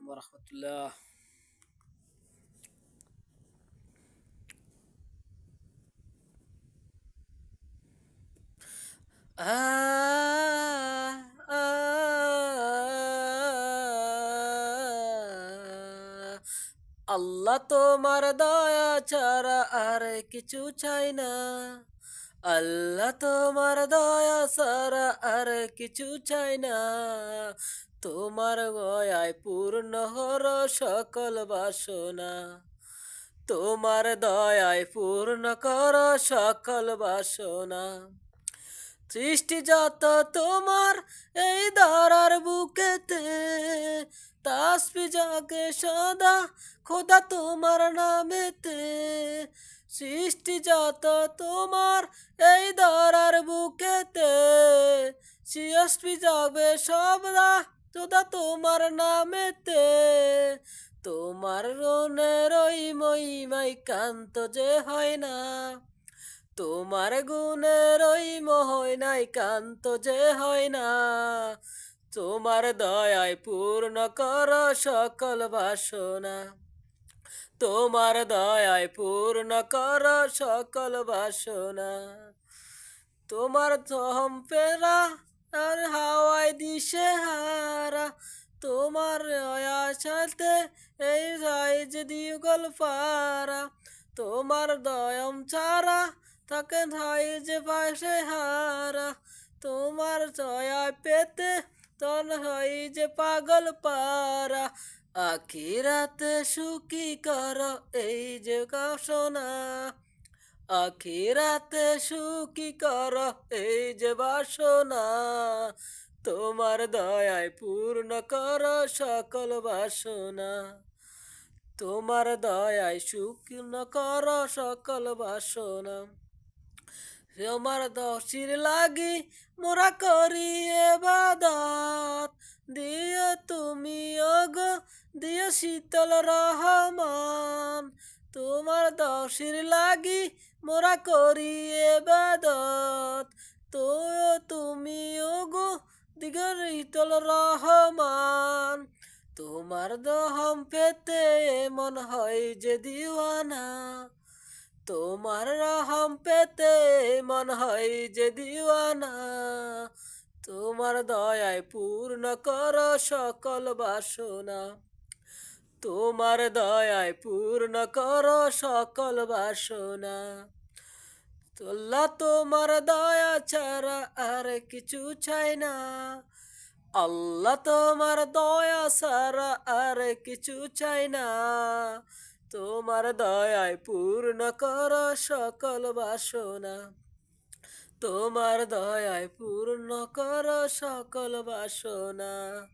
ওয়া রাহমাতুল্লাহ। আহ, আহ, আল্লাহ তোমার দয়া ছাড়া আর কিছু চাই না। আল্লাহ তোমার দয়া ছাড়া আর কিছু চাই না। তোমার দয়ায় পূর্ণ হর সকল বাসনা। তোমার দয়ায় পূর্ণ কর সকল বাসনা। সৃষ্টি যত তোমার এই ধরার বুকেতে, তাসবি জাগে সদা খোদা তোমার নামেতে। সৃষ্টি যত তোমার এই ধরার বুকেতে, সিয়াসপি যাবে সদা খোদা তোমার নামেতে। তোমার রনের ওই মহিমাই কান্ত যে হয় না। তোমার গুণের ওই মোহনাই কান্ত যে হয় না। তোমার দয়ায় পূর্ণ কর সকল বাসনা। তোমার দয়ায় পূর্ণ কর সকল বাসনা। তোমার থম ফেরা আর হাওয়ায় দিশে হারা। তোমার দয়া সাথে এই রায় যে দিগল পারা। তোমার দয়ম ছাড়া তাকে ধাই যে পাশে হারা। তোমার দয়া পেতে তন হয় যে পাগল পারা। আখিরাতে সুখী কর এই যে কাসনা। আখিরাতে সুখী কর এই যে বাসনা। তোমার দয়ায় পূর্ণ কর সকল বাসনা। তোমার দয়ায় পূর্ণ কর সকল বাসনা। তোমার দশির লাগি মোরা করি এবাদত। দিও তুমি ওগো, দিও শীতল রহমান। তোমার দশির লাগি মোরা করি এবাদত। তো তুমি ওগো দিগর শীতল রহমান। তোমার দহম পেতে মন হয় যে দিওয়ানা। তোমার রহম পেতে মন হয় যে দিওয়ানা। তোমার দয়ায় পূর্ণ কর সকল বাসনা। তোমার দয়ায় পূর্ণ কর সকল বাসনা। আল্লাহ তোমার দয়া ছাড়া আর কিছু চাই না। আল্লাহ তোমার দয়া ছাড়া আর কিছু চাই না। তোমার দয়ায় পূর্ণ কর সকল বাসনা। তোমার দয়ায় পূর্ণ কর সকল বাসনা।